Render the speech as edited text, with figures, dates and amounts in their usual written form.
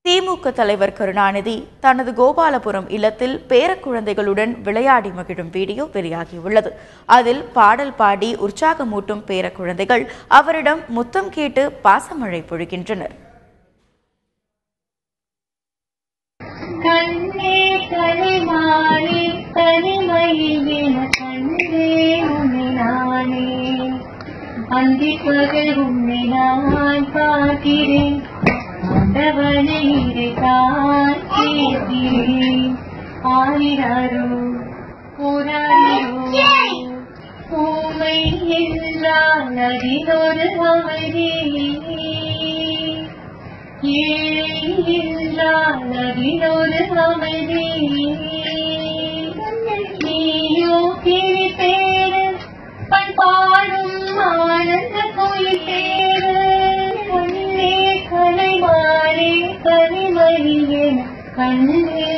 திமுக தலைவர் கருணாநிதி தனது கோபாலபுரம் இல்லத்தில் பேரக்குழந்தைகளுடன் விளையாடி மகிழும் வீடியோ வெளியாகியுள்ளது. அதில் பாடல் பாடி உற்சாகமூட்டும் பேரக்குழந்தைகள் அவரிடம் முத்தம் கேட்டு பாசமழை பொழிகின்றனர். பூமை என்றால் நதிதொரு அமைதி, ஏழை என்றால் நதிதொரு அமைதி. நீயோ கிளி பேரு பண்பாடும் ஆனந்த கோயில் பேரு. கண்ணே கலைமானே கனிமணியே கண்ணே